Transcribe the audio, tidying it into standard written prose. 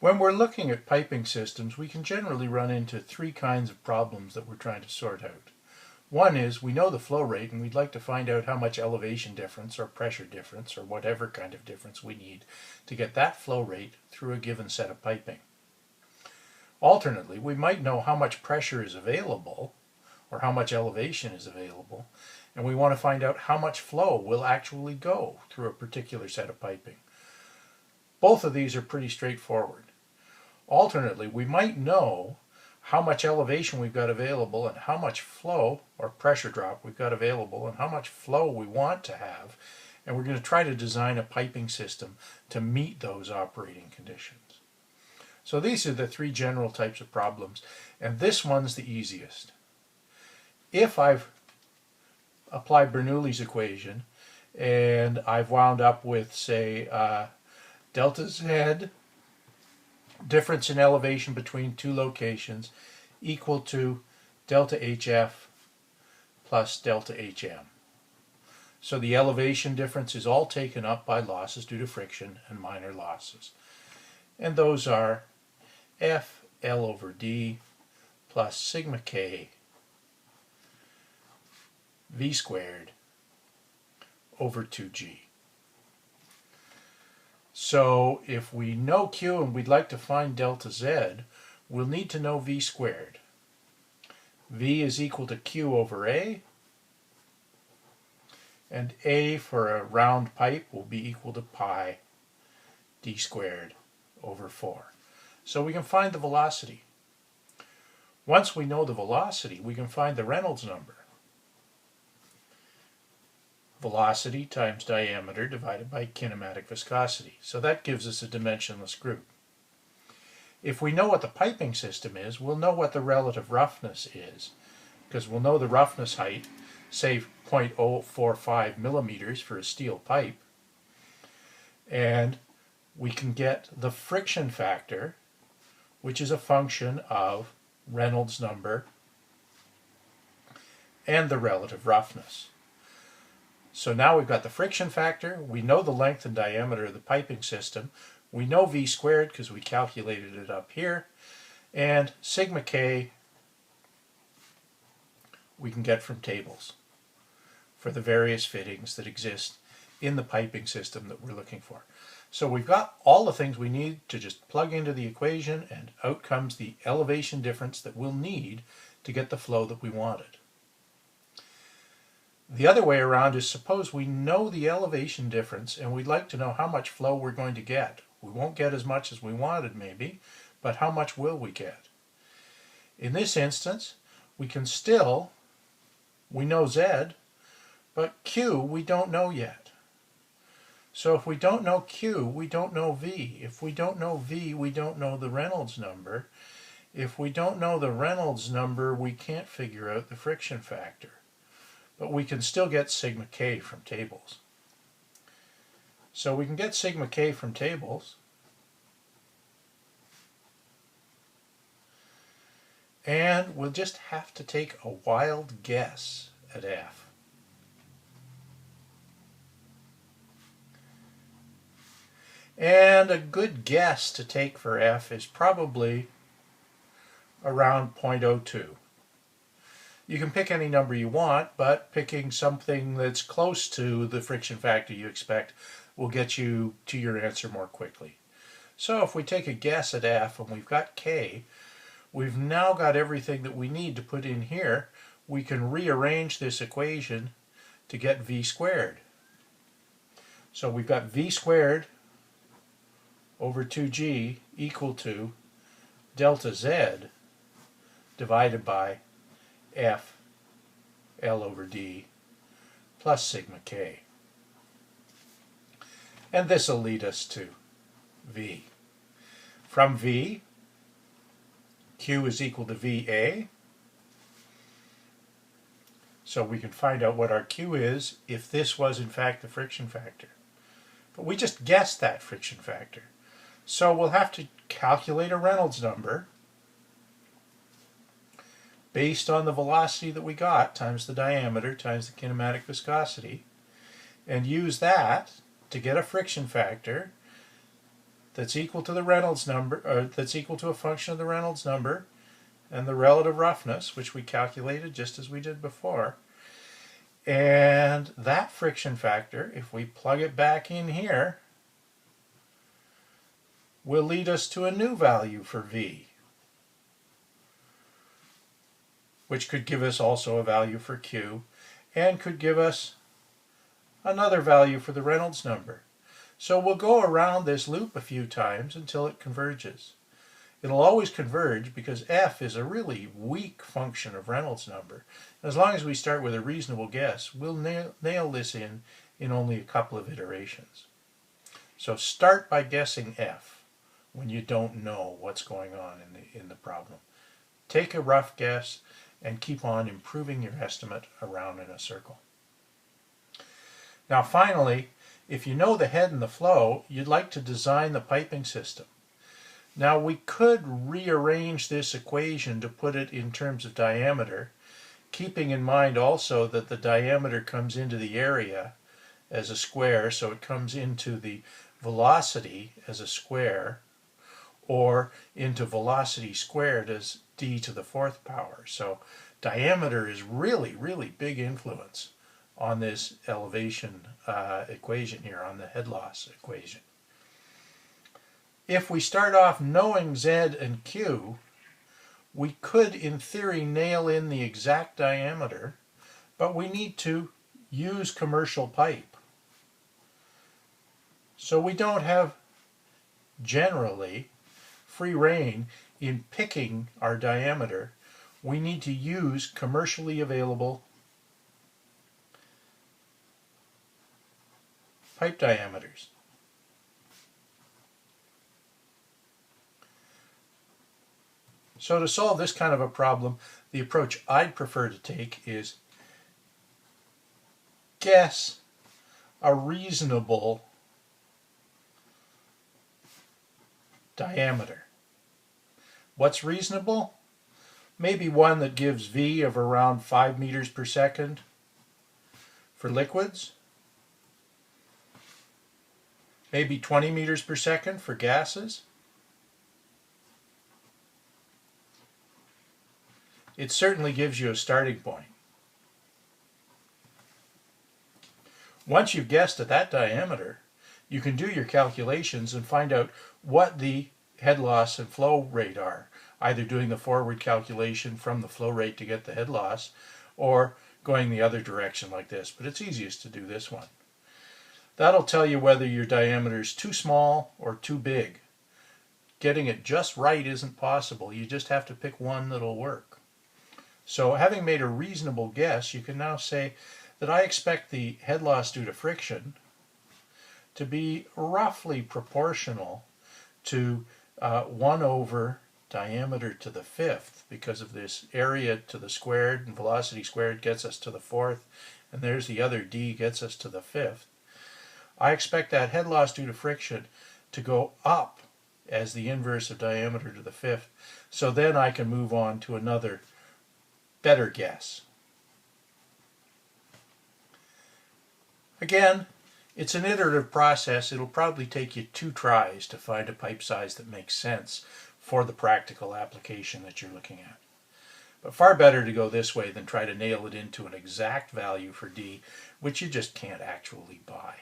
When we're looking at piping systems, we can generally run into three kinds of problems that we're trying to sort out. One is we know the flow rate and we'd like to find out how much elevation difference or pressure difference or whatever kind of difference we need to get that flow rate through a given set of piping. Alternately, we might know how much pressure is available or how much elevation is available, and we want to find out how much flow will actually go through a particular set of piping. Both of these are pretty straightforward. Alternately, we might know how much elevation we've got available and how much flow or pressure drop we've got available and how much flow we want to have, and we're going to try to design a piping system to meet those operating conditions. So these are the three general types of problems, and this one's the easiest. If I've applied Bernoulli's equation and I've wound up with, say, delta Z difference in elevation between two locations equal to delta HF plus delta HM. So the elevation difference is all taken up by losses due to friction and minor losses. And those are F L over D plus sigma K V squared over 2G. So if we know Q and we'd like to find delta Z, we'll need to know V squared. V is equal to Q over A, and A for a round pipe will be equal to pi d squared over 4. So we can find the velocity. Once we know the velocity, we can find the Reynolds number. Velocity times diameter divided by kinematic viscosity. So that gives us a dimensionless group. If we know what the piping system is, we'll know what the relative roughness is, because we'll know the roughness height, say 0.045 millimeters for a steel pipe, and we can get the friction factor, which is a function of Reynolds number and the relative roughness. So now we've got the friction factor, we know the length and diameter of the piping system, we know V squared because we calculated it up here, and sigma K we can get from tables for the various fittings that exist in the piping system that we're looking for. So we've got all the things we need to just plug into the equation, and out comes the elevation difference that we'll need to get the flow that we wanted. The other way around is, suppose we know the elevation difference and we'd like to know how much flow we're going to get. We won't get as much as we wanted maybe, but how much will we get? In this instance, we know Z, but Q we don't know yet. So if we don't know Q, we don't know V. If we don't know V, we don't know the Reynolds number. If we don't know the Reynolds number, we can't figure out the friction factor. But we can still get sigma K from tables. So we can get sigma K from tables. And we'll just have to take a wild guess at F. And a good guess to take for F is probably around 0.02. You can pick any number you want, but picking something that's close to the friction factor you expect will get you to your answer more quickly. So if we take a guess at F and we've got K, we've now got everything that we need to put in here. We can rearrange this equation to get V squared. So we've got V squared over 2G equal to delta Z divided by F L over D plus sigma K. And this will lead us to V. From V, Q is equal to VA. So we can find out what our Q is if this was in fact the friction factor. But we just guessed that friction factor. So we'll have to calculate a Reynolds number based on the velocity that we got times the diameter times the kinematic viscosity, and use that to get a friction factor that's equal to the Reynolds number, or that's equal to a function of the Reynolds number and the relative roughness, which we calculated just as we did before. And that friction factor, if we plug it back in here, will lead us to a new value for V, which could give us also a value for Q, and could give us another value for the Reynolds number. So we'll go around this loop a few times until it converges. It'll always converge because F is a really weak function of Reynolds number. As long as we start with a reasonable guess, we'll nail this in only a couple of iterations. So start by guessing F when you don't know what's going on in the problem. Take a rough guess and keep on improving your estimate around in a circle. Now finally, if you know the head and the flow, you'd like to design the piping system. Now we could rearrange this equation to put it in terms of diameter, keeping in mind also that the diameter comes into the area as a square, so it comes into the velocity as a square, or into velocity squared as d to the fourth power. So diameter is really, really big influence on this elevation equation here, on the head loss equation. If we start off knowing Z and Q, we could in theory nail in the exact diameter, but we need to use commercial pipe. So we don't have generally free rein in picking our diameter. We need to use commercially available pipe diameters. So to solve this kind of a problem, the approach I'd prefer to take is guess a reasonable diameter. What's reasonable? Maybe one that gives V of around 5 meters per second for liquids. Maybe 20 meters per second for gases. It certainly gives you a starting point. Once you've guessed at that diameter, you can do your calculations and find out what the head loss and flow rate are, either doing the forward calculation from the flow rate to get the head loss, or going the other direction like this, but it's easiest to do this one. That'll tell you whether your diameter is too small or too big. Getting it just right isn't possible. You just have to pick one that'll work. So having made a reasonable guess, you can now say that I expect the head loss due to friction to be roughly proportional to 1 over diameter to the fifth, because of this area to the squared and velocity squared gets us to the fourth, and there's the other d gets us to the fifth. I expect that head loss due to friction to go up as the inverse of diameter to the fifth, so then I can move on to another better guess. Again, it's an iterative process. It'll probably take you 2 tries to find a pipe size that makes sense for the practical application that you're looking at. But far better to go this way than try to nail it into an exact value for D, which you just can't actually buy.